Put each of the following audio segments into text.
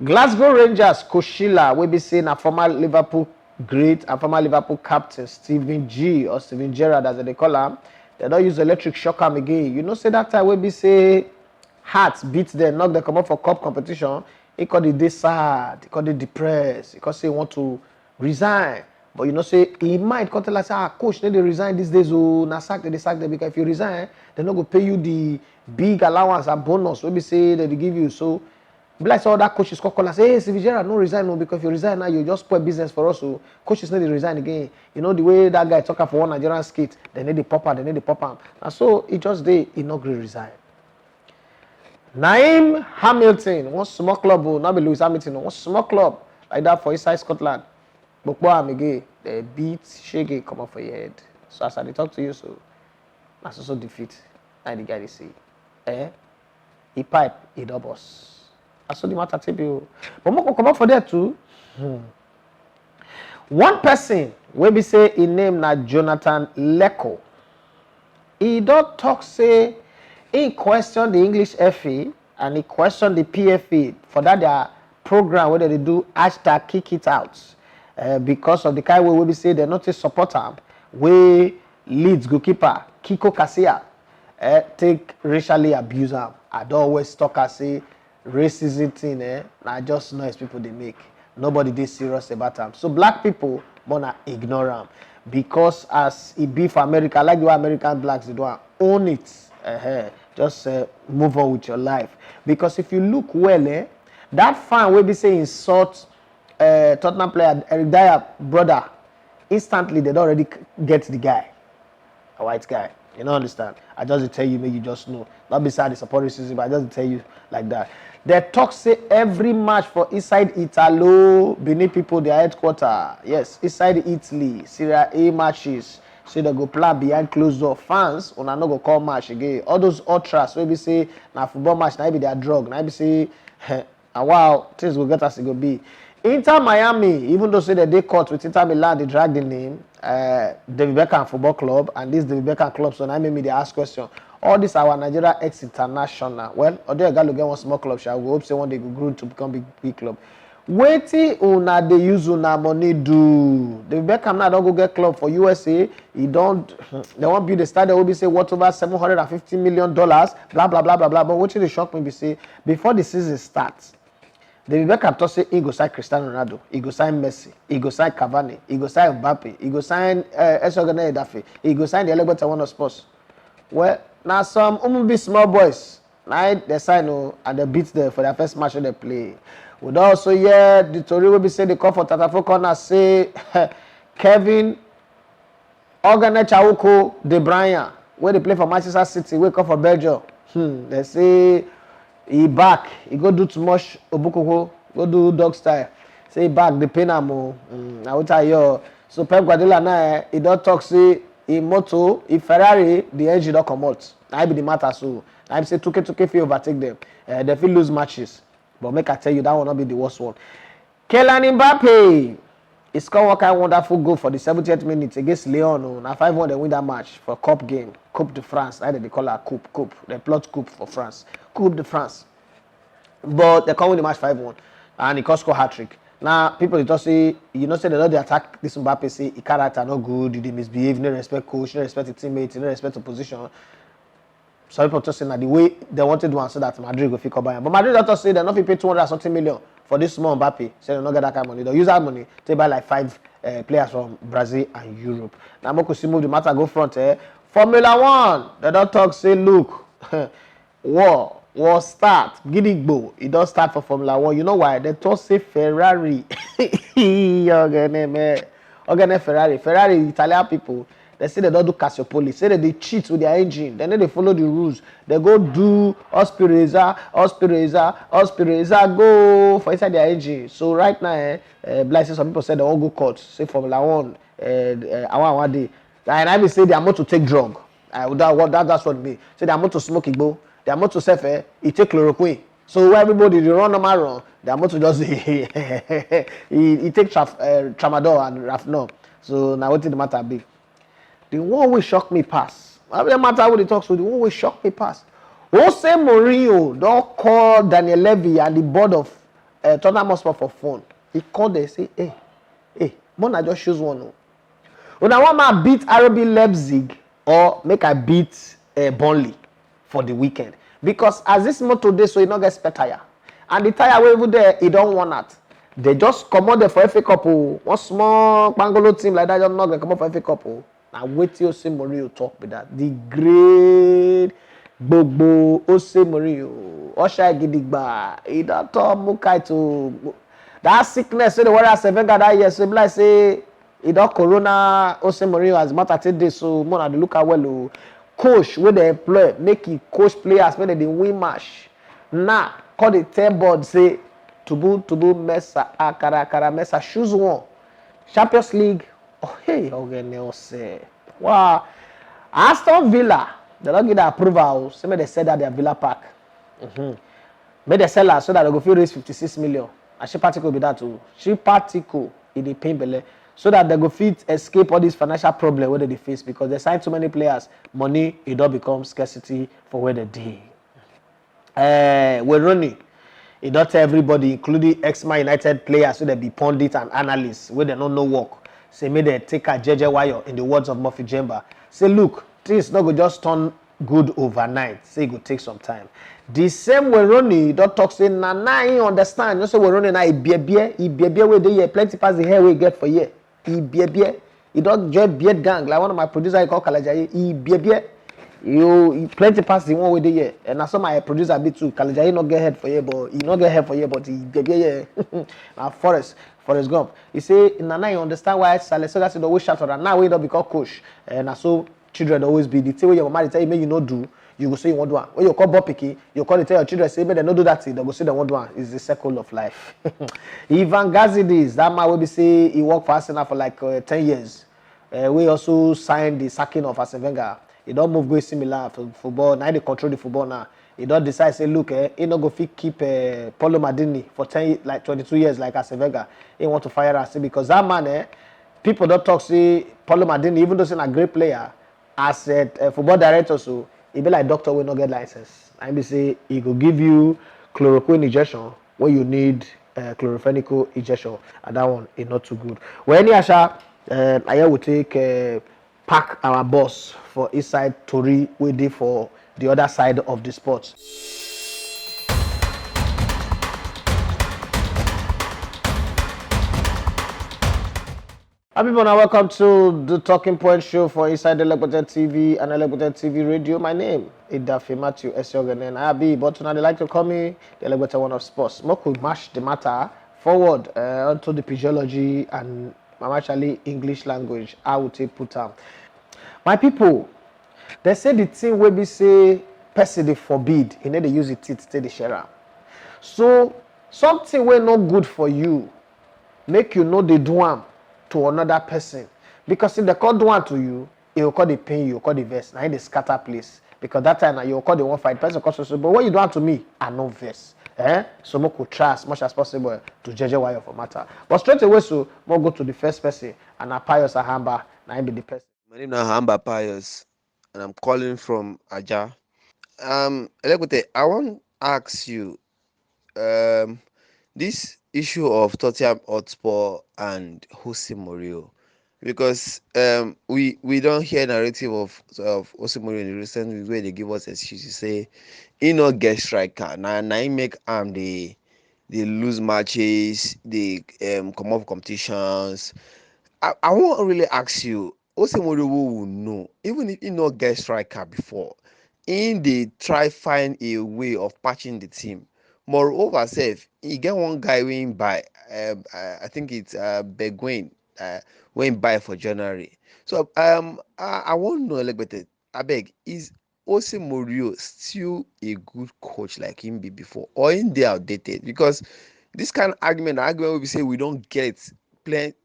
Glasgow Rangers Koshila will be saying a former Liverpool great and former Liverpool captain Steven G or Steven Gerrard as they call him. They don't use electric shock am again. You know, say that time will be say Hearts beat them, knock them come up for cup competition. He called it this sad, he called it depressed, because he want to resign. But you know, say he might come tell us, coach, they resign these days, oh, na sack they sack them, because if you resign, they're not gonna pay you the big allowance and bonus. Maybe say that they give you. So like so other coaches call and say, hey, Steven Gerrard, no resign, no, because if you resign now, you just spoil business for us. So coaches need to resign again. You know the way that guy talking for one Nigerian skit, they need the popper, they need the popper. And so he just they inaugurate resign. Naim Hamilton, one small club, not be Lewis Hamilton, one small club like that for inside Scotland. But again, they beat Shege come up for your head. So as I talk to you, so that's also defeat. Like the guy they say, he pipe, he doubles. That's all the matter to you. But more come up for that too. One person will be say he name na Jonathan Leko. He don't talk say he question the English FA and he question the PFA for that their program where they do hashtag kick it out because of the kind way we say they not support him. We Leeds goalkeeper Kiko Kasia take racially abuse him. I don't always talk and say racism thing, I just noise people they make. Nobody they serious about them. So black people wanna ignore them because as it be for America, like the way American blacks they don't own it. Just move on with your life. Because if you look well, that fan will be saying insult Tottenham player Eric Dyer brother. Instantly they don't already get the guy, a white guy. You don't understand? I just tell you, make you just know. Not beside the support racism, but I just tell you like that. They talk say every match for inside Italo, Benin people, their headquarters. Yes, inside Italy, Serie A matches. So they go play behind closed door. Fans, una no go call match again. All those ultras, maybe say, na football match, na be their drug. Na be say, wow, things will get us it go be. Inter Miami, even though say that they caught with Inter Milan, they drag the name, David Beckham Football Club, and this David Beckham Club. So now made me they ask question. All this our Nigeria ex-international. Well, although I got to get one small club, shall we hope say one day go grow to become big club. Wetin una dey use una money do? David Beckham now don't go get club for USA. He don't. They won't build a stadium. Will be say worth over $750 million. Blah blah blah blah blah. But wetin dey shock me be say before the season starts, David Beckham talk say he go sign Cristiano Ronaldo, he go sign Messi, he go sign Cavani, he go sign Mbappe, he go sign Esogene Edafe, he go sign the Elegbeta one of sports. Well, now some be small boys. Now they sign and they beat them for their first match they play. We also hear the story will be say they call for Tatafo corner say Kevin Ogane Chauko De Bruyne, where they play for Manchester City, we call for Belgium. They say he back, he go do too much Obukoko, go do dog style. Say back, the pain am. I will tell you. So Pep Guardiola now he don't talk say in moto, if Ferrari the engine don't come out. Now be the matter so. I say 2K feel overtake them. They feel lose matches. But make I tell you, that will not be the worst one. Kylian Mbappe, he scored one kind of wonderful goal for the 70th minute against Lyon. Now 5-1 they win that match for Cup game. Coupe de France. Either they call her Coupe. They plot Coupe for France. Coupe de France. But they can't win the match 5-1. And he can score hat-trick. Now, people they just say, you know, say they don't attack this Mbappe, say his character not good, they misbehave, no respect coach, no respect the teammates, no respect the position. Some people just say that the way they wanted to answer that Madrid go fit buy him. But Madrid just say they're not pay 200 something million for this small Mbappe. Say they don't get that kind of money. They'll use that money to buy like 5 players from Brazil and Europe. Now Mokusi move the matter go front. Formula 1, they don't talk, say look, war start. Gidigbo, it does start for Formula 1. You know why? They talk say Ferrari. Ogene Ferrari. Ferrari, Italian people. They say they don't do Cassiopoli. Say that they cheat with their engine. Then they follow the rules. They go do Ospireza, go for inside their engine. So right now, like some people say they all go court. Say Formula 1, one day. And I will say they are more to take drug. That's what it means. Say they are more to smoke igbo. They are more to self. He take chloroquine. So everybody they run normal run. They are more to just he take tramadol and rafenol. So now what did the matter be? The one will shock me pass. No matter what he talks to, the one will shock me pass. Jose Mourinho don't call Daniel Levy and the board of Tottenham Hotspur for phone. He called them say, hey, Mona just choose one. Una want man beat RB Leipzig or make I beat Burnley for the weekend? Because as this motor dey so e no get spare tire, and the tire wey even there e don worn out. They just comot there for FA Cup o. One small Pangolo team like that just knock dem comot for FA Cup o. Na wetin Jose Mourinho talk be that. The great gbogbo Jose Mourinho, Osha Gidigba, e don talk Mukai to that sickness wey dey worry us Wenger that year, so e be like say e don corona Jose Mourinho as matter take dey, so more na dey look am well o. Coach wey dey employ make e coach players make dem dey win match. Now call the tell board say tubu mesa akara mesa choose one. Champions League. Oh hey, Ogene Ose. Wow. Aston Villa, they don't give the approval. So make they sell that their Villa Park. Make they sell her so that they go fit raise 56 million. And she particle be that too. She particle in the pain belle, so that they go fit escape all these financial problems where they face, because they sign too many players. Money it don't become scarcity for where they dey. Weroni, it don't tell everybody, including ex-Man United players, so they be pundits and analysts where they don't know work. Say make they take a JJ wire, in the words of Murphy Jemba. Say look, things not go just turn good overnight. Say it go take some time. The same Weroni don't talk say na he understand. You say Weroni na he beer where they plenty pass the hair we get for year. He beer. He don't join beard gang like one of my producers he call Kalajaye. He beer. You plenty pass the one way they here, and I saw my producer be too. Kalajaye not get head for you, but he not get head for you, but he get now Forrest Gump. He say Nana, you understand why Salesega said always shout out, now we don't become coach, and I saw children always be the thing where your mama tell you make you not do, you go say you want do one. When you call Bob Picky, you call it tell your children say make they not do that thing, they go say they want do one. It's the circle of life. Ivan Gazidis, that man will be say he worked for Arsenal for like 10 years. We also signed the sacking of Arsene Wenger. He don't move go similar for football. Now they control the football now. He don't decide say look, he not go fit keep Paulo Maldini for 22 years like Arsene Wenger. He want to fire us because that man, people don't talk say Paulo Maldini, even though he's a great player, as a football director, so he be like doctor will not get license. And be say he go give you chloroquine injection when you need chlorophenical injection, and that one is not too good. Well, any asha, I will take. Pack our boss for inside Tori we dey for the other side of the sport. Hi people, and welcome to the Talking Point Show for Inside the Elegbete TV and Elegbete TV Radio. My name is Daffy Matthew Esiogen, and I be, but now they like to call me the Elegbete One of Sports. More could mash the matter forward onto the physiology and actually English language. I would say put am. My people, they say the thing wey be say person dey forbid, e no dey use it take dey share am. So something wey no good for you, make you no dey do am to another person, because if they call do am to you, e go call dey pain you, call dey vex, na im dey scatter place, because that time na you go call dey wan fight person call so, but when you do am to me, I no vex. So make we try as much as possible to jeje wire for matter. But straight away, so we'll go to the first person, and na Pius Ahamba, na him be the person. My name is Hamba Pius, and I'm calling from Aja. Elegbete, I want to ask you, this issue of Tottenham Hotspur and Jose Mourinho, because we don't hear narrative of Jose Mourinho in the recent weeks where they give us excuses, say he not get striker, now he make they lose matches, they come off competitions. I want to really ask you, Jose Mourinho will know, even if he not get striker before, in they try find a way of patching the team. Moreover, sef, he get one guy when buy, I think it's Begwin, when buy for January. So I want to know, like, but I beg, is Jose Mourinho still a good coach like him be before, or in they outdated? Because this kind of argument will be say we don't get plenty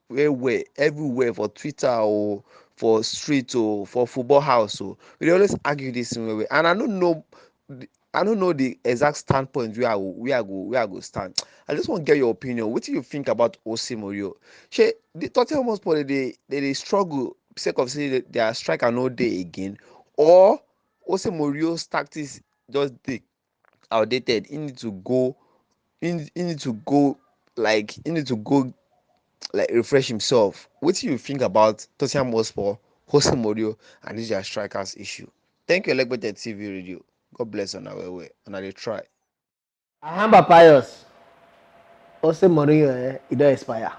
everywhere for Twitter or for street or for football house. So we always argue this in a way, and I don't know the exact standpoint where I go stand. I just want to get your opinion. What do you think about Jose Mourinho? The Tottenham Hotspur they struggle sake of saying their striker no day again, or Jose Mourinho's tactics just outdated. He need to go he need to go like refresh himself. What do you think about Tottenham Hotspur, Jose Mourinho, and this their strikers issue? Thank you, Elegbete TV Radio. God bless on our way, and I try. Ahamba Pius, Jose Mourinho, he don't expire.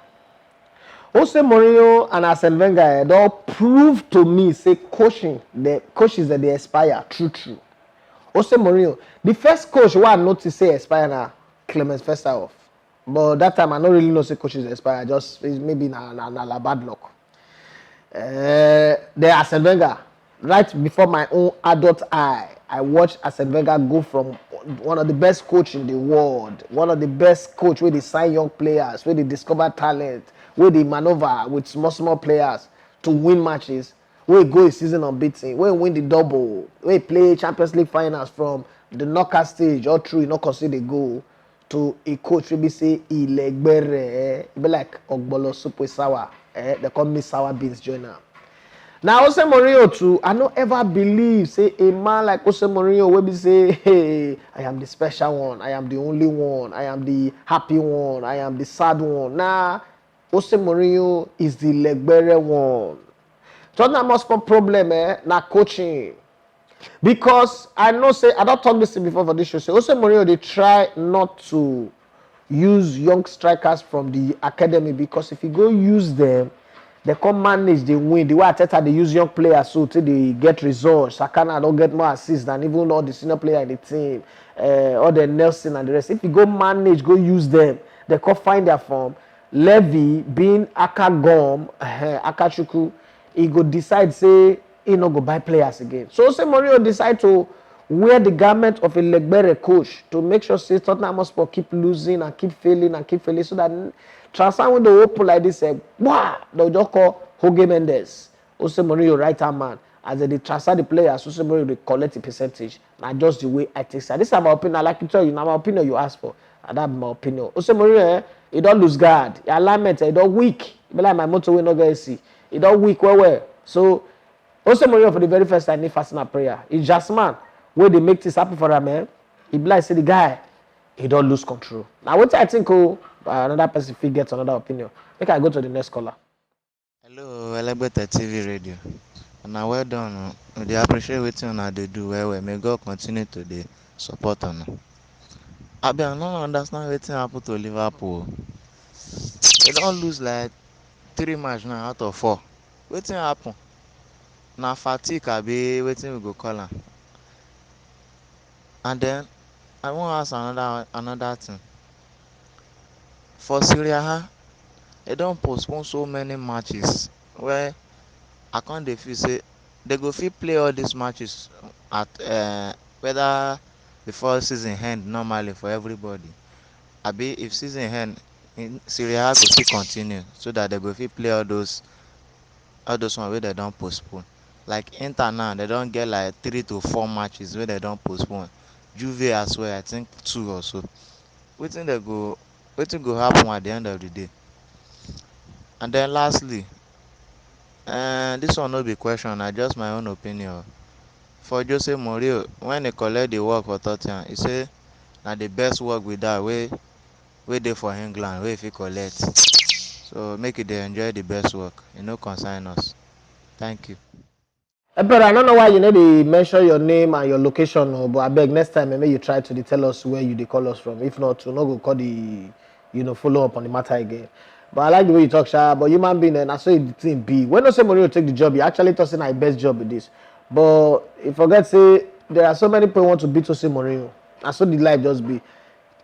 Jose Mourinho and Arsene Wenger don't prove to me say the coaches that they expire true. Jose Mourinho, the first coach who I notice say expire na Clemens Festaoff, but that time I don't really know say coaches expire. Just maybe na bad luck. The Arsene Wenger, right before my own adult eye, I watched Arsene Wenger go from one of the best coach in the world, one of the best coach where they sign young players, where they discover talent, where they maneuver with small players to win matches, where he go a season unbeaten, where he win the double, where he play Champions League finals from the knockout stage all through, he not consider the goal to a coach wey be say Ilegbere, e be like Ogbolo soup with sour, they call me sour beans join am. Now Jose Mourinho too, I don't ever believe say a man like Jose Mourinho will be say, hey, I am the special one, I am the only one, I am the happy one, I am the sad one. Nah, Jose Mourinho is the Legbere one. Tottenham Hotspur problem na coaching. Because I know say I don't talk this before for this show. Say Jose Mourinho they try not to use young strikers from the academy because if you go use them, they come manage, they win. The way Arteta they use young players so till they get results. Sakana don't get more assists than even all the senior players in the team, all the Nelson and the rest. If you go manage, go use them, they come find their form. Levy being Akagom, Akachuku, he go decide say he no go buy players again. So Jose Mourinho decide to wear the garment of a Legbere coach to make sure say Tottenham Hotspur keep losing and keep failing so that transfer window open like this, wow, they'll just call Jorge Mendes, Jose Mourinho right hand man. As they transfer the players, Jose Mourinho they collect the percentage. Now just the way I take it. This is my opinion. I like to tell you, now my opinion you ask for. And that's my opinion. Jose Mourinho, he don't lose guard. Your alignment, he don't weak. Be like my motor we not going to see. He don't weak well. So Jose Mourinho for the very first time need fasting and prayer. It's just man where they make this happen for him, man. He be like say the guy, he don't lose control. Now what I think another person fit get another opinion. Make I go to the next caller. Hello, Elegbete TV Radio. And well done. We dey appreciate wetin una dey do well. May God continue to dey support una. Abi, I no understand wetin happen to Liverpool. They don lose like 3 matches now out of 4. Wetin happen? Na fatigue abi wetin we go call am? And then I wan ask another thing. For Serie A, they don postpone so many matches where I can't dey feel say they go fit play all these matches at whether before season end normally for everybody. Abi if season end, in Serie A go still continue so that they go fit play all those ones wey they don postpone. Like Inter now, they don get like 3 to 4 matches wey they don postpone. Juve as well, I think 2 or so. Wetin go happen at the end of the day? And then lastly, this one no be question, na just my own opinion. For Jose Mourinho, when he collect the work for Tottenham, he say na the best work with that wey dey for England wey he fit collect. So make e dey enjoy the best work. E no concern us. Thank you. But I don't know why you know they mention your name and your location, but I beg next time maybe you try to tell us where you they call us from. If not, to not go call the follow up on the matter again. But I like the way you talk, Sha. But human being, and I saw the thing be. When Jose Mourinho take the job, he actually thought saying I best job with this. But you forget say there are so many people who want to beat Jose Mourinho. And so the life just be.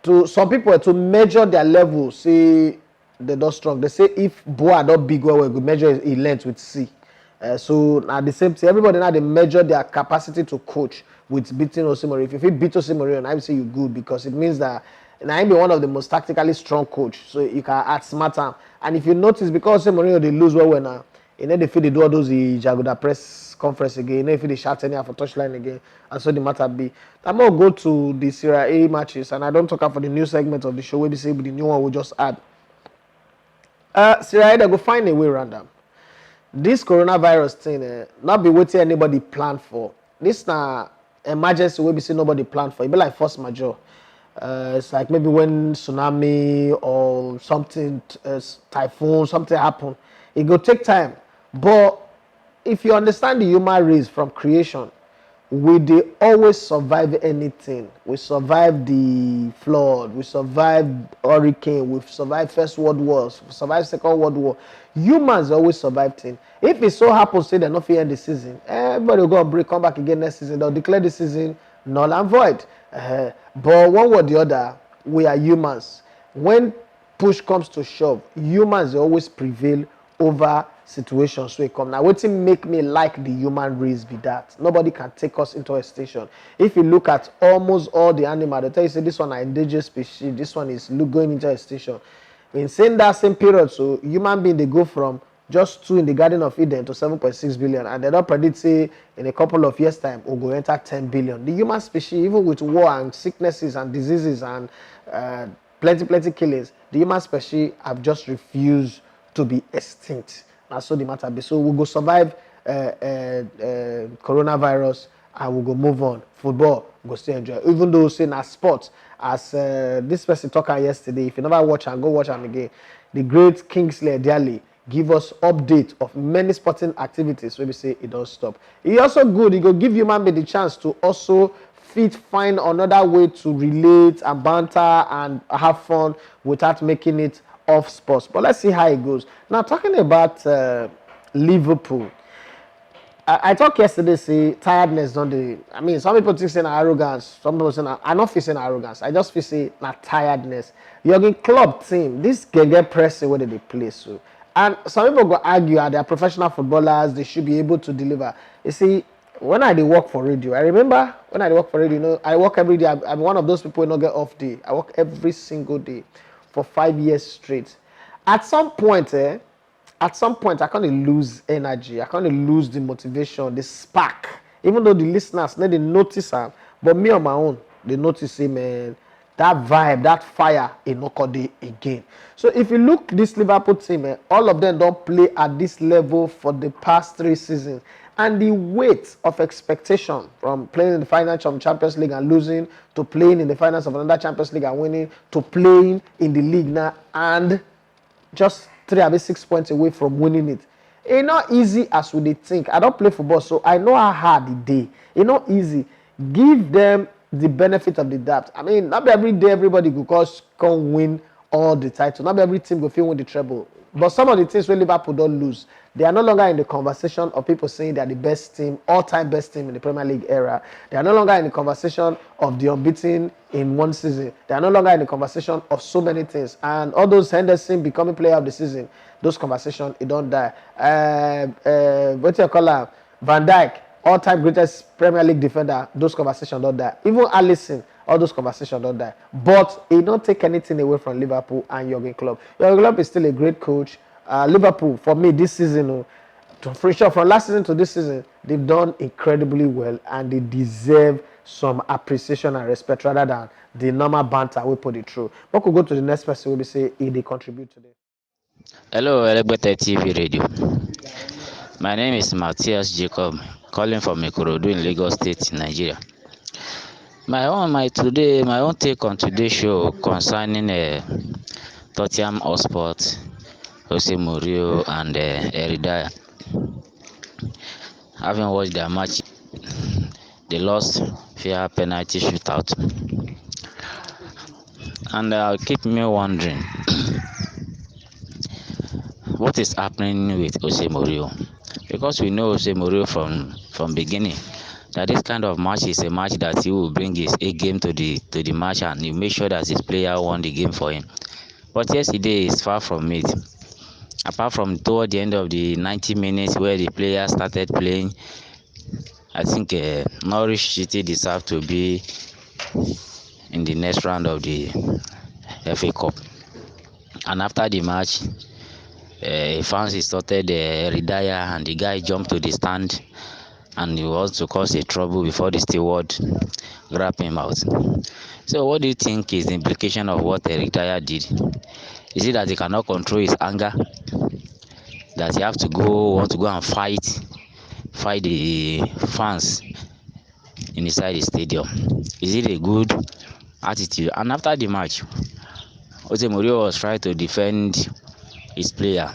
To some people to measure their level, say they don't strong. They say if Boa don't big well, we go measure his length with C. So at the same time, everybody now they measure their capacity to coach with beating Jose Mourinho. If you beat Jose Mourinho, I would say you're good because it means that I be one of the most tactically strong coach. So you can outsmart him. And if you notice, because Jose Mourinho they lose well now, you know they feel they do all those Jagoda press conference again. You know if they shout anyhow for touchline again, and so the matter be. I'm gonna go to the Serie A matches, and I don't talk about for the new segment of the show. Where we say the new one we just add. Serie A they go find a way around them. This coronavirus thing, not be waiting anybody plan for. This na emergency wey be say nobody plan for. It be like force majeure. It's like maybe when tsunami or something, typhoon, something happen. It go take time. But if you understand the human race from creation, we dey always survive anything. We survive the flood, we survive hurricane, we survive first world wars, we survive second world war. Humans always survive things. If it so happen say dem no fit end the season, everybody go on break, come back again next season, they'll declare the season null and void. But one way or the other, we are humans. When push comes to shove, humans dey always prevail over situations wey come. Na wetin make me like the human race be that nobody can take us into extinction. If you look at almost all the animal, they tell you say this one na endangered species, this one is going into extinction. In saying that same period, so human being dey go from just 2 in the Garden of Eden to 7.6 billion, and they don predict say in a couple of years time we go enter 10 billion. The human species, even with war and sicknesses and diseases and plenty killings, the human species have just refused to be extinct. Na so the matter be. So we go survive coronavirus and we go move on. Football we go still enjoy, even though say na sport. As this person talk yesterday, if you never watch am, go watch am again. The great Kingsley Ediale give us update of many sporting activities wey be say e don stop. E also good, e go give human being the chance to also find another way to relate and banter and have fun without making it off sports. But let's see how it goes. Now, talking about Liverpool, I talked yesterday, say tiredness don't dey. I mean, some people think say na arrogance. Some people say na, I not feel say na arrogance. I just feel say na tiredness. Jurgen Klopp team, this get pressing where they play so. And some people go argue that they are professional footballers, they should be able to deliver. You see, when I dey work for radio, I remember when I dey work for radio, you know, I work every day. I'm one of those people who don't get off day. I work every single day for 5 years straight. At some point, I kind of lose energy. I kind of lose the motivation, the spark. Even though the listeners, they notice am, but me on my own, they notice, say, man, that vibe, that fire, it no come dey again. So if you look this Liverpool team, all of them don't play at this level for the past 3 seasons. And the weight of expectation from playing in the finals of Champions League and losing to playing in the finals of another Champions League and winning to playing in the league now and just 6 points away from winning it. It's not easy as we think. I don't play football, so I know how hard it is. It's not easy. Give them the benefit of the doubt. I mean, not every day everybody can win all the titles. Not every team go feel win the treble. But some of the teams where Liverpool don't lose, they are no longer in the conversation of people saying they are the best team, all-time best team in the Premier League era. They are no longer in the conversation of the unbeaten in one season. They are no longer in the conversation of so many things. And all those Henderson becoming player of the season, those conversations, it don't die. What do you call her? Van Dijk, all-time greatest Premier League defender, those conversations don't die. Even Alisson, all those conversations don't die. But it don't take anything away from Liverpool and Jurgen Klopp. Jurgen Klopp is still a great coach. Liverpool, for me, this season, from last season to this season, they've done incredibly well and they deserve some appreciation and respect rather than the normal banter we put it through. But we'll go to the next person, we say they contribute today. Hello, Elegbete TV Radio. My name is Matthias Jacob, calling from Ikorodu in Lagos State, Nigeria. My own take on today's show concerning Tottenham Hotspur, Jose Mourinho, and Eridaya. Having watched their match, they lost via penalty shootout, and keep me wondering what is happening with Jose Mourinho, because we know Jose Mourinho from beginning that this kind of match is a match that he will bring his A game to the match and he make sure that his player won the game for him. But yesterday is far from it. Apart from toward the end of the 90 minutes where the players started playing, I think Norwich City deserve to be in the next round of the FA Cup. And after the match, fans insulted Eridaya and the guy jumped to the stand and he wants to cause a trouble before the steward grab him out. So what do you think is the implication of what Eridaya did? Is it that he cannot control his anger? That he want to go and fight the fans inside the stadium? Is it a good attitude. And after the match, Jose Mourinho was trying to defend his player.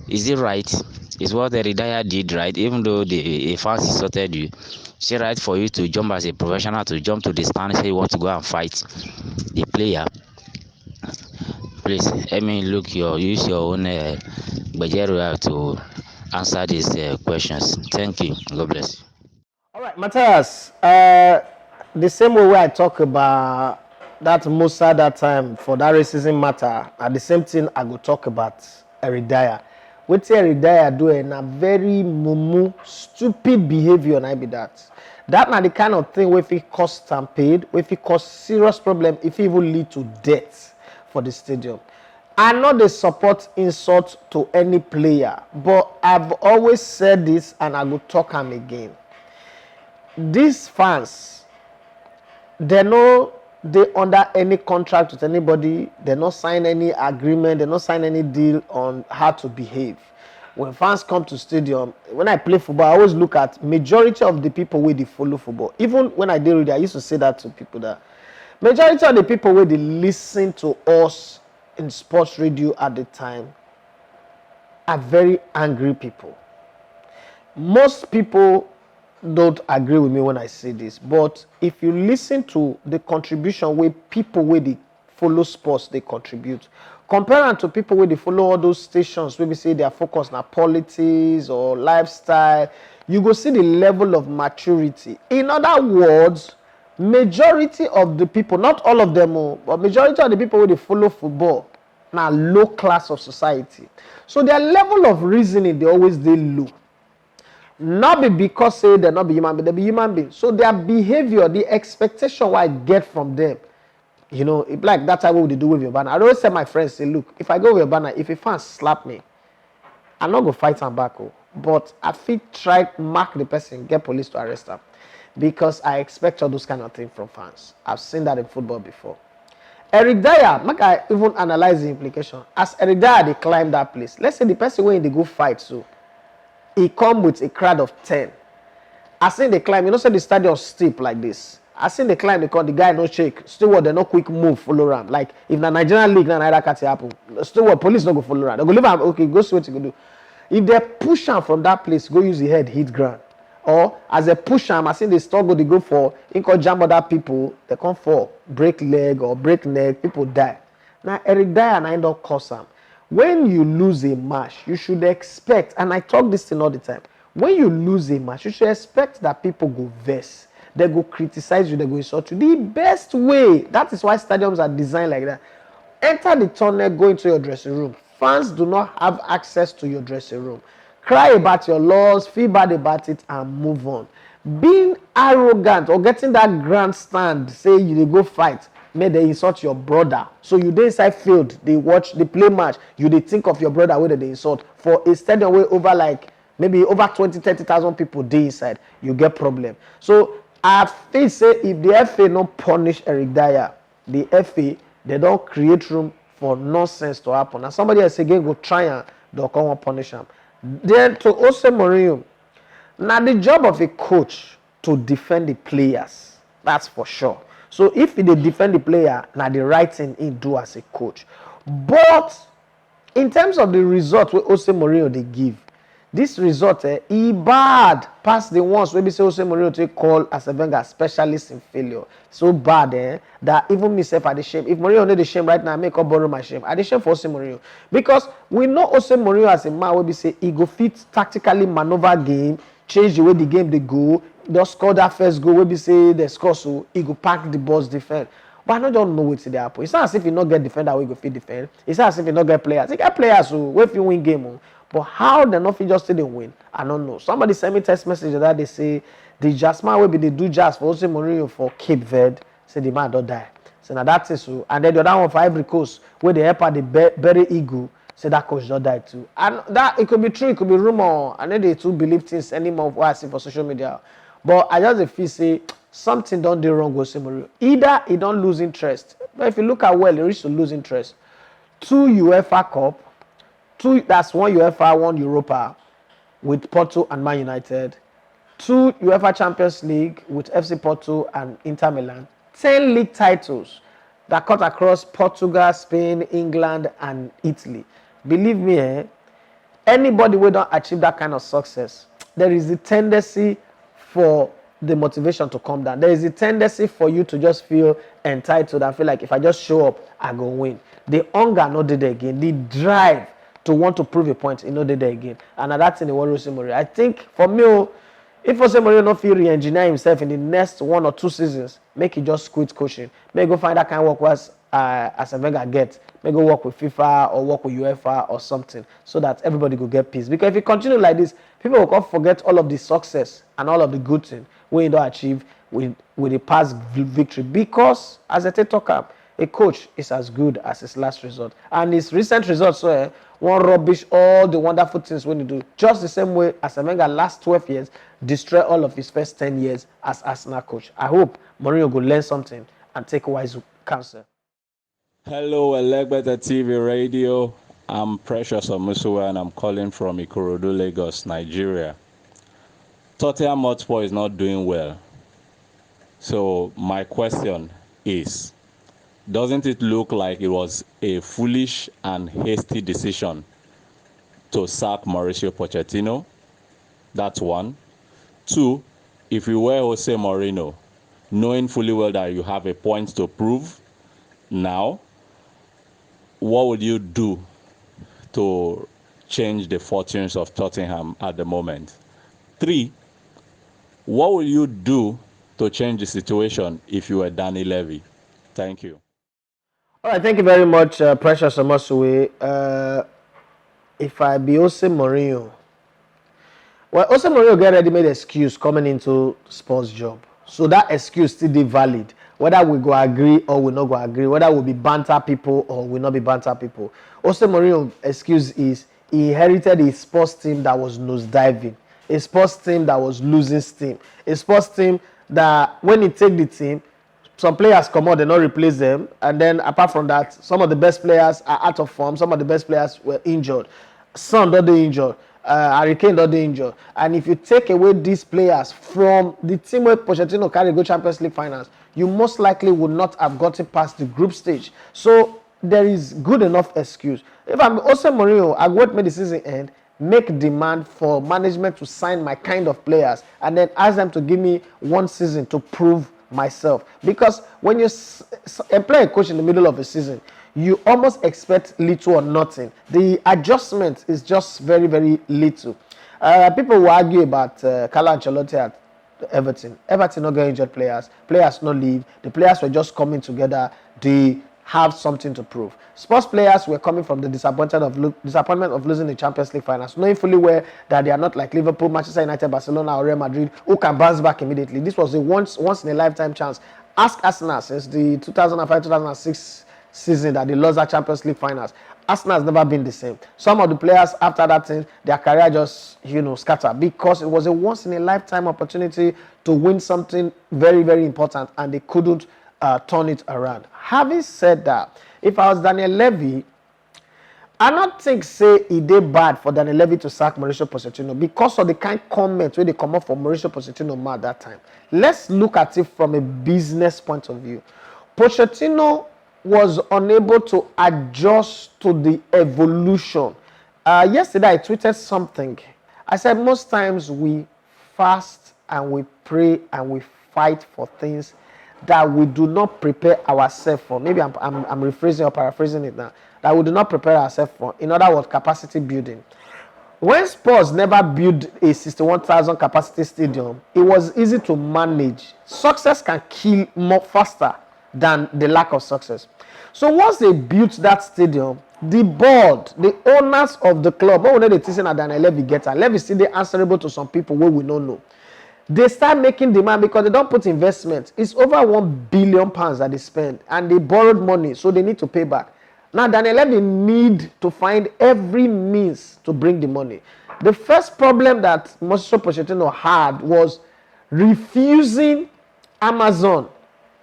Is it right? Is what Eric Dyer did right? Even though the fans insulted you, is it right for you to jump as a professional, to jump to the stand and say you want to go and fight the player? Please, use your own Bajero to answer these questions. Thank you. God bless you. All right, Matthias, the same way I talk about that Musa that time for that racism matter, the same thing I go talk about Eric Dyer. What Eric Dyer doing a very mumu, stupid behavior, and I be that. That na the kind of thing where if it cause stampede, where if it cause serious problem, if it even lead to death for the stadium. I know they support insult to any player, but I've always said this and I will talk them again. These fans, they know they under any contract with anybody, they not sign any agreement, they not sign any deal on how to behave. When fans come to stadium, when I play football, I always look at majority of the people where they follow football. Even when I did radio, I used to say that to people that majority of the people where they listen to us in sports radio at the time are very angry people. Most people don't agree with me when I say this, but if you listen to the contribution where people where they follow sports they contribute, compare them to people where they follow all those stations where we say they are focused on politics or lifestyle, you go see the level of maturity. In other words, majority of the people, not all of them, but majority of the people where they follow football now low class of society. So their level of reasoning they always they low. Not be because say they're not be human, but they be human beings. So their behavior, the expectation what I get from them, you know, it like that's how what they do with your banner. I always tell my friends, say, look, if I go with your banner, if a fan slap me, I'm not gonna fight him back, but I feel try to mark the person, get police to arrest him, because I expect all those kind of things from fans. I've seen that in football before. Eric Dyer, make I even analyze the implication. As Eric Dyer they climb that place, let's say the person when they go fight, so he come with a crowd of 10. I seen they climb, you know, say the stadium steep like this. I seen they climb because the guy no shake. Steward, they no quick move, follow around. Like if the Nigerian league, now neither can happen. Steward, police no go follow around. They go leave him, okay, go see what you go do. If they push him from that place, go use the head, hit ground. Or as they push him, I seen they struggle, they go for, in call jam other people, they come for break leg or break neck, people die. Now Eric Dyer and I end up cause him. When you lose a match, you should expect, and I talk this thing all the time, when you lose a match, you should expect that people go vex. They go criticize you, they go insult you. The best way, that is why stadiums are designed like that. Enter the tunnel, go into your dressing room. Fans do not have access to your dressing room. Cry about your loss, feel bad about it, and move on. Being arrogant or getting that grandstand, say you dey go fight, may they insult your brother. So you dey inside field, they watch, they play match, you dey think of your brother where they insult. For a stadium where over like, maybe over 20,000-30,000 people dey inside, you get problem. So I feel say if the FA no punish Eric Dyer, the FA, they don't create room for nonsense to happen. And somebody else again go try and they'll come and punish him. Then to Jose Mourinho, now the job of a coach to defend the players, that's for sure. So if they defend the player, now the right thing he do as a coach. But in terms of the result where Jose Mourinho they give, this result he bad past the ones where we say Jose Mourinho take call as a Wenger specialist in failure. So bad that even myself at the shame. If Mourinho need the shame right now, I make up borrow my shame. At the shame for Jose Mourinho. Because we know Jose Mourinho as a man where we say he go fit tactically maneuver game, change the way the game they go, just score that first goal where we say they score so he go pack the balls defend. But I don't know what's the happen. It's not as if he not get defender we go fit defend. It's not as if he not get players. He get players who where if you win game. But how they not just say they win, I don't know. Somebody sent me text message that they say the Jasmine will be they do jazz for Jose Mourinho for Cape Verde. Say the man don't die. So now that's it. So and then the other one for Ivory Coast where they help at the bury eagle. Say that coach don't die too. And that it could be true, it could be rumor. And then they too believe things anymore what I see for social media. But I just feel say something don't do wrong with Jose Mourinho. Either he don't lose interest. But if you look at well, he reached to lose interest. 2 UEFA Cup. 2, that's 1 UEFA, 1 Europa with Porto and Man United. 2 UEFA Champions League with FC Porto and Inter Milan. 10 league titles that cut across Portugal, Spain, England, and Italy. Believe me, anybody who don't achieve that kind of success, there is a tendency for the motivation to come down. There is a tendency for you to just feel entitled and feel like if I just show up, I go win. The hunger not did again. The drive to want to prove a point, you know, did again. And that's in the world Jose Mourinho. I think for me, if Jose Mourinho not feel re-engineer himself in the next 1 or 2 seasons, make he just quit coaching. Make go find that kind of work as a Wenger get. Make go work with FIFA or work with UEFA or something, so that everybody will get peace. Because if you continue like this, people will forget all of the success and all of the good things we don't achieve with the past victory. Because as I talk up, a coach is as good as his last result, and his recent results won't rubbish all the wonderful things when you do. Just the same way as Wenger last 12 years destroy all of his first 10 years as Arsenal coach. I hope Mourinho will learn something and take wise counsel. Hello, Elegbeta TV Radio. I'm Precious Omusuwa and I'm calling from Ikorodu, Lagos, Nigeria. Tottenham Hotspur is not doing well. So my question is, doesn't it look like it was a foolish and hasty decision to sack Mauricio Pochettino? That's one. Two, if you were Jose Mourinho, knowing fully well that you have a point to prove now, what would you do to change the fortunes of Tottenham at the moment? Three, what will you do to change the situation if you were Danny Levy? Thank you. All right, thank you very much, Precious Omosuwe. If I be Jose Mourinho, well, Jose Mourinho get ready made excuse coming into Spurs job, so that excuse still be valid. Whether we go agree or we not go agree, whether we be banter people or we not be banter people. Jose Mourinho excuse is he inherited a Spurs team that was nosediving, a Spurs team that was losing steam, a Spurs team that when he take the team, some players come out, they not replace them, and then apart from that, some of the best players are out of form, some of the best players were injured. Son don't they injured, Harry Kane don't they injured, and if you take away these players from the team where Pochettino carry go Champions League finals, you most likely would not have gotten past the group stage. So there is good enough excuse. If I'm Jose Mourinho, I would make the season end, make demand for management to sign my kind of players, and then ask them to give me 1 season to prove myself. Because when you employ a coach in the middle of a season, you almost expect little or nothing. The adjustment is just very, very little. People will argue about Carlo Ancelotti at Everton. Everton not get injured players. Players not leave. The players were just coming together. They have something to prove. Sports players were coming from the disappointment of losing the Champions League finals, knowing fully well that they are not like Liverpool, Manchester United, Barcelona, or Real Madrid, who can bounce back immediately. This was a once in a lifetime chance. Ask Arsenal since the 2005-2006 season that they lost that Champions League finals. Arsenal has never been the same. Some of the players after that thing, their career just scattered because it was a once in a lifetime opportunity to win something very, very important, and they couldn't turn it around. Having said that, if I was Daniel Levy, I not think say it did bad for Daniel Levy to sack Mauricio Pochettino because of the kind of comments where they come up for Mauricio Pochettino at that time. Let's look at it from a business point of view. Pochettino was unable to adjust to the evolution. Yesterday I tweeted something. I said most times we fast and we pray and we fight for things that we do not prepare ourselves for. Maybe I'm rephrasing or paraphrasing it now. That we do not prepare ourselves for. In other words, capacity building. When Spurs never built a 61,000 capacity stadium, it was easy to manage. Success can kill more faster than the lack of success. So once they built that stadium, the board, the owners of the club, when they teaching at Daniel Levy get her, Levy still answerable to some people where we don't know. They start making demand because they don't put investment. It's over £1 billion that they spend, and they borrowed money, so they need to pay back. Now, Daniel Levy need to find every means to bring the money. The first problem that Mauricio Pochettino had was refusing Amazon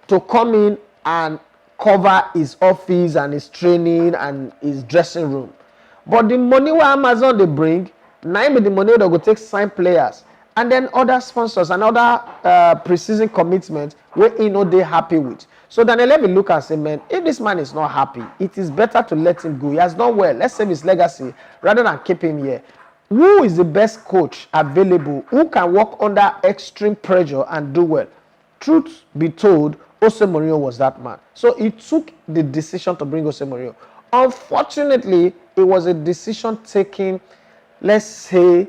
to come in and cover his office and his training and his dressing room. But the money where Amazon they bring, now the money they go take sign players and then other sponsors and other pre-season commitments wey he no dey happy with. So Daniel Levy look and say, man, if this man is not happy, it is better to let him go. He has done well. Let's save his legacy rather than keep him here. Who is the best coach available who can work under extreme pressure and do well? Truth be told, Jose Mourinho was that man. So he took the decision to bring Jose Mourinho. Unfortunately, it was a decision taken, let's say,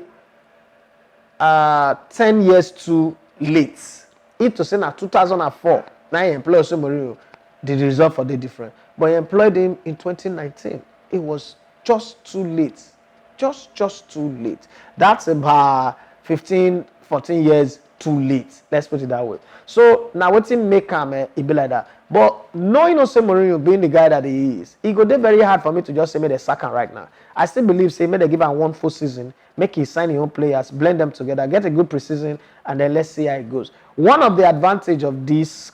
10 years too late. If to say na 2004, now he employed Jose Mourinho, the result for the different. But he employed him in 2019. It was just too late. Just too late. That's about 15, 14 years too late. Let's put it that way. So now what him make him it be like that. But knowing Jose Mourinho being the guy that he is, it go dey very hard for me to just say make they sack him right now. I still believe say make they give him one full season, make he sign his own players, blend them together, get a good preseason, and then let's see how it goes. One of the advantage of this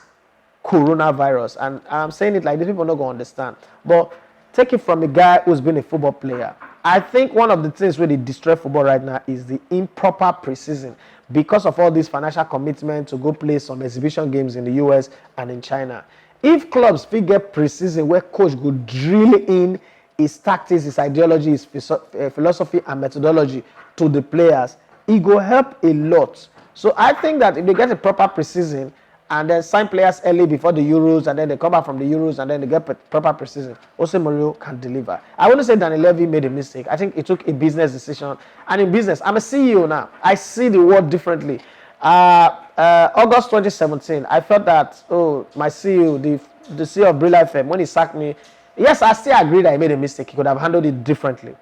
coronavirus, and I'm saying it like these people not gonna understand, but take it from a guy who's been a football player. I think one of the things really destroy football right now is the improper preseason because of all this financial commitment to go play some exhibition games in the US and in China. If clubs fit get preseason where coach go drill in his tactics, his ideology, his philosophy and methodology to the players, it go help a lot. So I think that if they get a proper preseason and then sign players early before the Euros, and then they come back from the Euros, and then they get proper preseason, Jose Mourinho can deliver. I wouldn't say Daniel Levy made a mistake. I think he took a business decision. And in business, I'm a CEO now. I see the world differently. August 2017, I felt that, my CEO, the CEO of Brilliant FM, when he sacked me, yes, I still agree that he made a mistake. He could have handled it differently.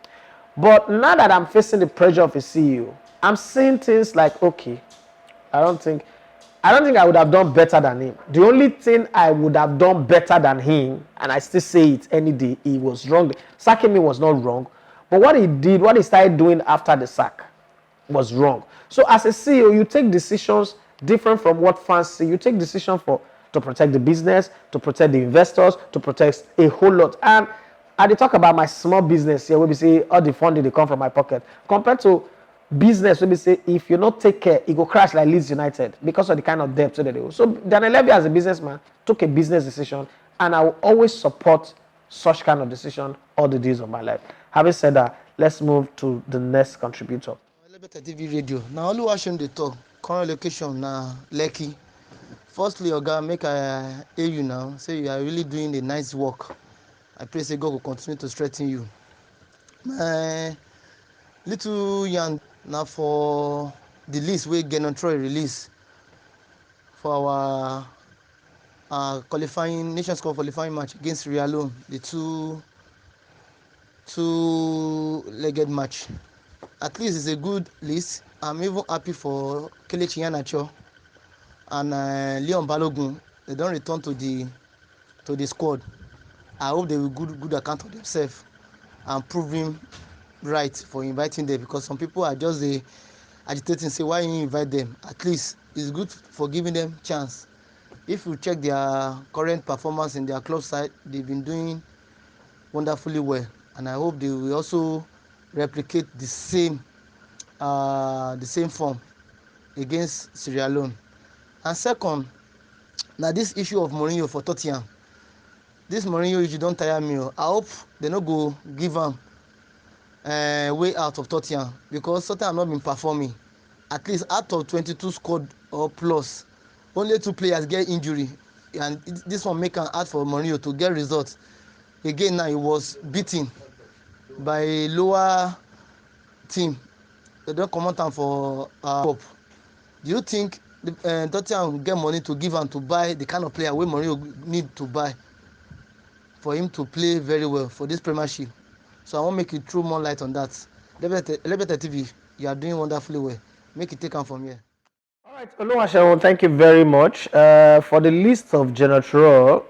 But now that I'm facing the pressure of a CEO, I'm saying things like, okay, I don't think I would have done better than him. The only thing I would have done better than him, and I still say it any day, he was wrong. Sacking me was not wrong. But what he did, what he started doing after the sack was wrong. So as a CEO, you take decisions different from what fans see. You take decisions to protect the business, to protect the investors, to protect a whole lot. And I talk about my small business here, where we say all the funding they come from my pocket. Compared to business, where we say if you not take care, it go crash like Leeds United because of the kind of debt that they do. So Daniel Levy, as a businessman, took a business decision, and I will always support such kind of decision all the days of my life. Having said that, let's move to the next contributor. Elebete TV radio. Now only watching the talk. Current location na Lekki. Firstly, Oga, make I hear you now. Say you are really doing a nice work. I pray say God will continue to strengthen you. My little young now for the list we get on Troy release for our qualifying Nations Cup qualifying match against Sierra Leone, the two-legged match. At least it's a good list. I'm even happy for Kelechi Iheanacho and Leon Balogun. They don't return to the squad. I hope they will good account of themselves and prove him right for inviting them, because some people are just agitating, say why you invite them. At least it's good for giving them chance. If you check their current performance in their club side, they've been doing wonderfully well, and I hope they will also replicate the same form against Sierra Leone. And second, now this issue of Mourinho for Tottenham. This Mourinho issue don't tire me. I hope they not go give him way out of Tottenham, because Tottenham not been performing. At least out of 22 squad or plus, only 2 players get injury, and this one make an hard for Mourinho to get results. Again now he was beaten by a lower team. They don't come out for cup. Do you think Tottenham will get money to give him to buy the kind of player where Mourinho need to buy for him to play very well for this Premiership? So I want to make you throw more light on that. Elebete TV, you are doing wonderfully well. Make it take on from here. All right, Oluwaseun, thank you very much for the list of Genotro.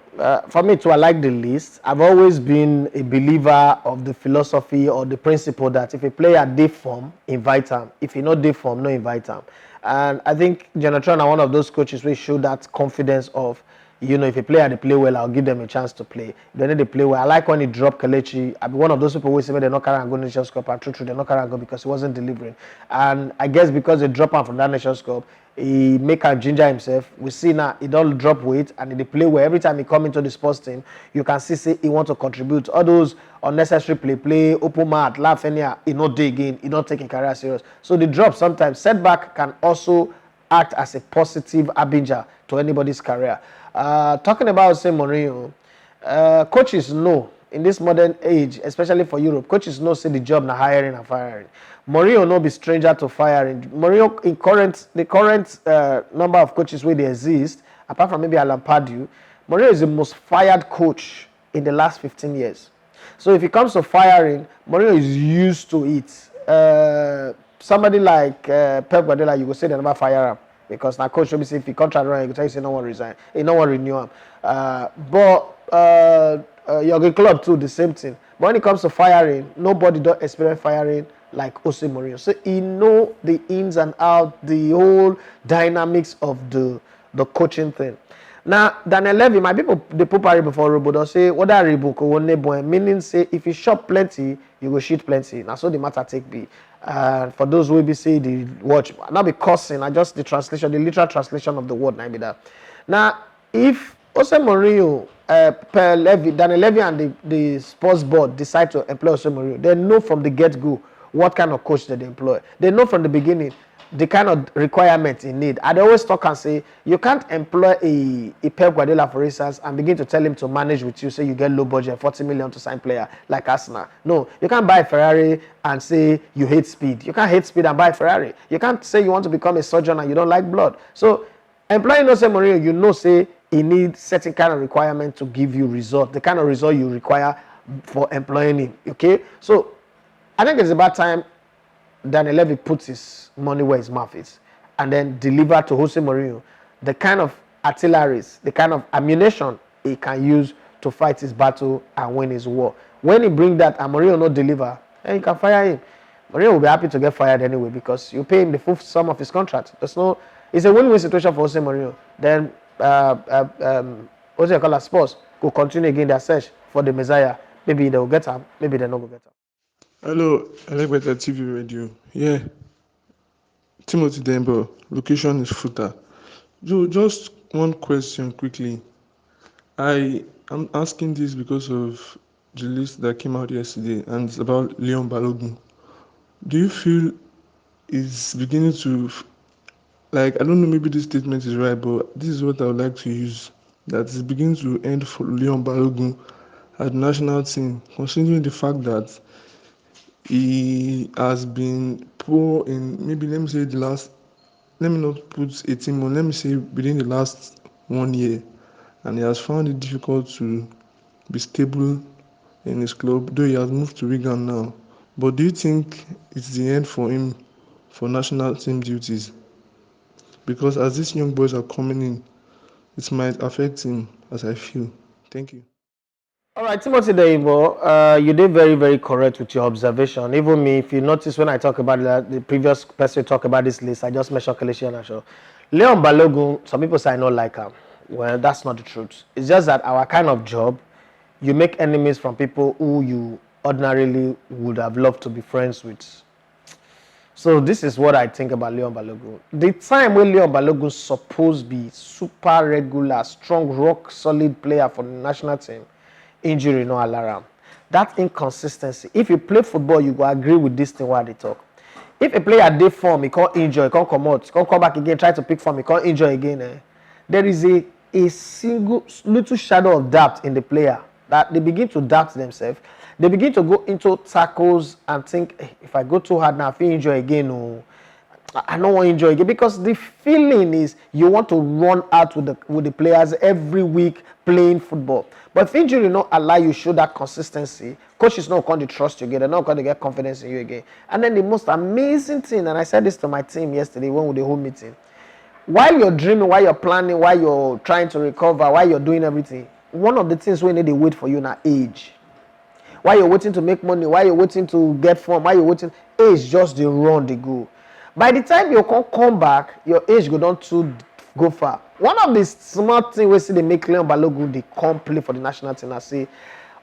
For me too, I like the list. I've always been a believer of the philosophy or the principle that if a player dey form, invite him. If he not dey form, no invite him. And I think Genotron are one of those coaches who show that confidence of if a player they play well, I'll give them a chance to play. Then they play well. I like when he dropped Kelechi. I be one of those people who say they're not carrying go Nations Cup, and true, they're not carrying go because he wasn't delivering. And I guess because they drop him from that Nations Cup, he make him ginger himself. We see now he don't drop weight and they play well. Every time he come into the sports team, you can see say he want to contribute. All those unnecessary play, open mouth, laugh anyhow, he not dig again, he not taking career serious. So the drop sometimes setback can also act as a positive abinger to anybody's career. Talking about say Mourinho, coaches know in this modern age, especially for Europe, coaches know say the job na hiring and firing. Mourinho no be stranger to firing. Mourinho in the current number of coaches where they exist, apart from maybe Alan Pardew, Mourinho is the most fired coach in the last 15 years. So if it comes to firing, Mourinho is used to it. Somebody like Pep Guardiola, you go say they never fire him because now coach will be say if he contract run, he go tell you say no one resign, he no one renew him. But Jurgen Klopp too, the same thing. But when it comes to firing, nobody don't experience firing like Jose Mourinho. So he know the ins and outs, the whole dynamics of the coaching thing. Now, Daniel Levy, my people, they put Paris before Robo, they say, what are Ribu, meaning say, if you shop plenty, you go shit plenty. Now, so the matter take be. For those who will be say the watch, not be cursing, I just the translation, the literal translation of the word, now be that. Now, if Jose Mourinho, Daniel Levy and the sports board decide to employ Jose Mourinho, they know from the get-go what kind of coach that they employ. They know from the beginning the kind of requirements he need. I'd always talk and say, you can't employ a Pep Guardiola, for instance, and begin to tell him to manage with you, say you get low budget, 40 million to sign player like Arsenal. No, you can't buy a Ferrari and say you hate speed. You can't hate speed and buy a Ferrari. You can't say you want to become a surgeon and you don't like blood. So employing Jose Mourinho, you know, say he needs certain kind of requirement to give you result, the kind of result you require for employing him. Okay? So I think it's about time Daniel Levy puts his money where his mouth is and then deliver to Jose Mourinho the kind of artilleries, the kind of ammunition he can use to fight his battle and win his war. When he bring that and Mourinho not deliver, then you can fire him. Mourinho will be happy to get fired anyway because you pay him the full sum of his contract. It's a win-win situation for Jose Mourinho. Then Jose Cola Sports will continue again their search for the Messiah. Maybe they will get him, maybe they not go get him. Hello, Elegbeta TV Radio. Yeah, Timothy Dembo. Location is Futa. Just one question quickly. I am asking this because of the list that came out yesterday, and it's about Leon Balogun. Do you feel it's beginning to, I don't know, maybe this statement is right, but this is what I would like to use, that it's beginning to end for Leon Balogun at the national team, considering the fact that he has been poor in maybe, let me not put 18 months, let me say within the last 1 year, and he has found it difficult to be stable in his club, though he has moved to Wigan now. But do you think it's the end for him for national team duties? Because as these young boys are coming in, it might affect him, as I feel. Thank you. All right, Timothy Deibo, you did very, very correct with your observation. Even me, if you notice when I talk about the previous person talk about this list, I just mentioned Kelechi Iheanacho. Leon Balogun, some people say I don't like him. Well, that's not the truth. It's just that our kind of job, you make enemies from people who you ordinarily would have loved to be friends with. So this is what I think about Leon Balogun. The time when Leon Balogun supposed to be super regular, strong, rock solid player for the national team, injury no alarm. That inconsistency. If you play football, you go agree with this thing while they talk. If a player dey form, he can't injure, he can't come out, he can't come back again, try to pick form, he can't injure again. There is a single little shadow of doubt in the player that they begin to doubt themselves. They begin to go into tackles and think, hey, if I go too hard now, I feel injure again. Oh, I don't want to injure again, because the feeling is you want to run out with the players every week playing football. But if injury not allow you show that consistency, coach is not going to trust you again. They're not going to get confidence in you again. And then the most amazing thing, and I said this to my team yesterday when we had the whole meeting, while you're dreaming, while you're planning, while you're trying to recover, while you're doing everything, one of the things we need to wait for you now, age. While you're waiting to make money, while you're waiting to get form, while you're waiting, age just the run, they go. By the time you can come back, your age go down too go far. One of the smart things we see they make Leon Balogun they come play for the national team. I say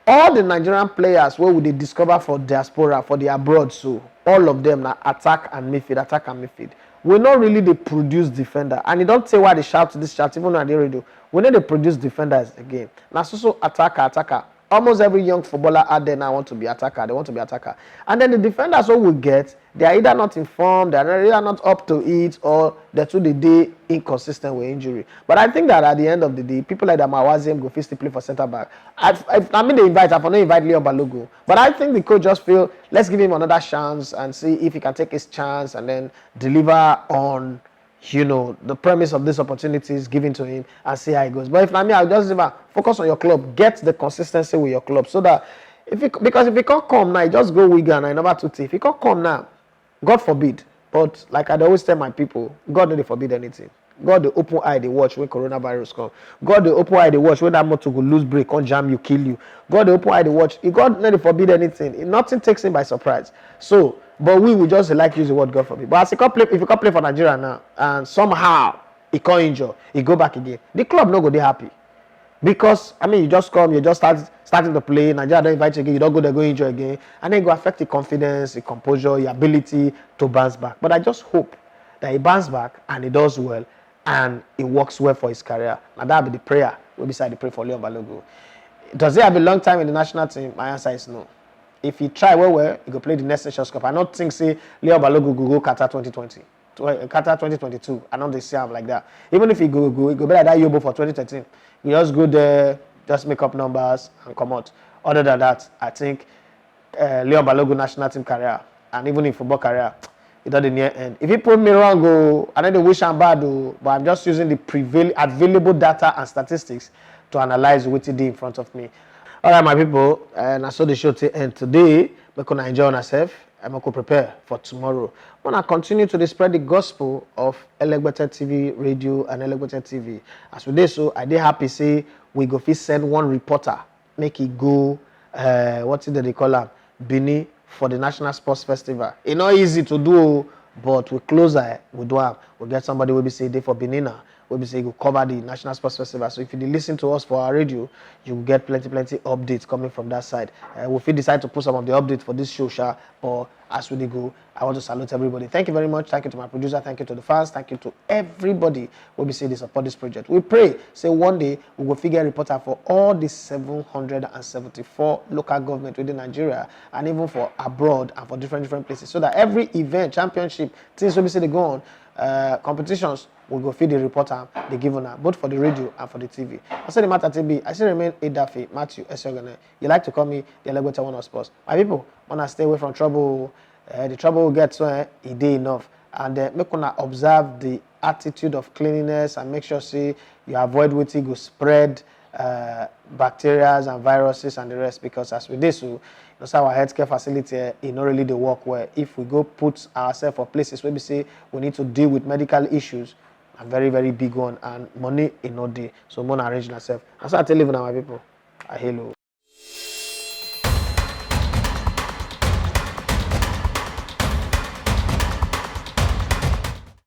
all the Nigerian players where would they discover for diaspora, for the abroad, so all of them now attack and midfield. We not really they produce defender, and you don't say why they shout this shout even on the radio. We know they produce defenders again. Now so attacker. Almost every young footballer out there now want to be attacker. They want to be attacker, and then the defenders what we get, they are either not informed, they are either not up to it, or they're too the day inconsistent with injury. But I think that at the end of the day, people like Damawazim go first to play for centre back. I mean, they invite. I not invite Leon Balogun, but I think the coach just feel let's give him another chance and see if he can take his chance and then deliver on, the premise of these opportunities given to him and see how it goes. But if not me, I'll just focus on your club, get the consistency with your club, so that because if he can't come now, just go Wigan and number 2 if he can't come now, God forbid. But like I always tell my people, God don't forbid anything. God the open eye they watch when coronavirus come. God the open eye they watch when that motor go lose brake, on jam you, kill you. God the open eye they watch. God not forbid anything. Nothing takes him by surprise. So, but we will just like use the word God forbid. But as he can't play, if he can't play for Nigeria now, and somehow he can't injure, he go back again. The club no go they happy. Because you just come, you just starting to play, Nigeria don't invite you again, you don't go there, go enjoy again, and then it go affect the confidence, the composure, your ability to bounce back. But I just hope that he bounce back and he does well and it works well for his career. And that'll be the prayer. We'll decide to pray for Leon Balogun. Does he have a long time in the national team? My answer is no. If he try well, he go play the next Nations Cup. I don't think say Leon Balogun go Qatar 2020. Qatar 2022. I don't see him like that. Even if he go be like that Yobo for 2013. He just go there, just make up numbers and come out. Other than that, I think Leon Balogun national team career and even in football career, it doesn't near end. If he prove me wrong, I don't wish I'm bad, but I'm just using the available data and statistics to analyze what he did in front of me. All right, my people, and I saw the show to end today. We're going to enjoy ourselves. I'm going to prepare for tomorrow. I want to continue to spread the gospel of Elegbete TV radio and Elegbete TV. As we do so, I did happy say we go send one reporter, make it go, what is it they call him, Benin for the National Sports Festival. It's not easy to do, but we close eye, we do have. We get somebody will be say day for Benin. We'll be saying you cover the National Sports Festival. So if you listen to us for our radio, you will get plenty updates coming from that side. If we decide to put some of the updates for this show, or as we go, I want to salute everybody. Thank you very much. Thank you to my producer. Thank you to the fans. Thank you to everybody who will say they support this project. We pray, say one day we will figure a reporter for all the 774 local government within Nigeria and even for abroad and for different places. So that every event, championship, things will be say they go on, competitions, we go feed the reporter, they give on both for the radio and for the TV. I say the matter TB, I still remain Edafe, Matthew Esogene. You like to call me the Elegbete One of Sports. My people, wanna stay away from trouble. The trouble will get so it day enough. And make una observe the attitude of cleanliness and make sure see you avoid what it go spread bacteria and viruses and the rest, because as with this, our healthcare facility it not really the work where if we go put ourselves for places where we say we need to deal with medical issues, a very big one, and money in no day. So I'm gonna arrange myself. That's what I tell you now, my people. I hello.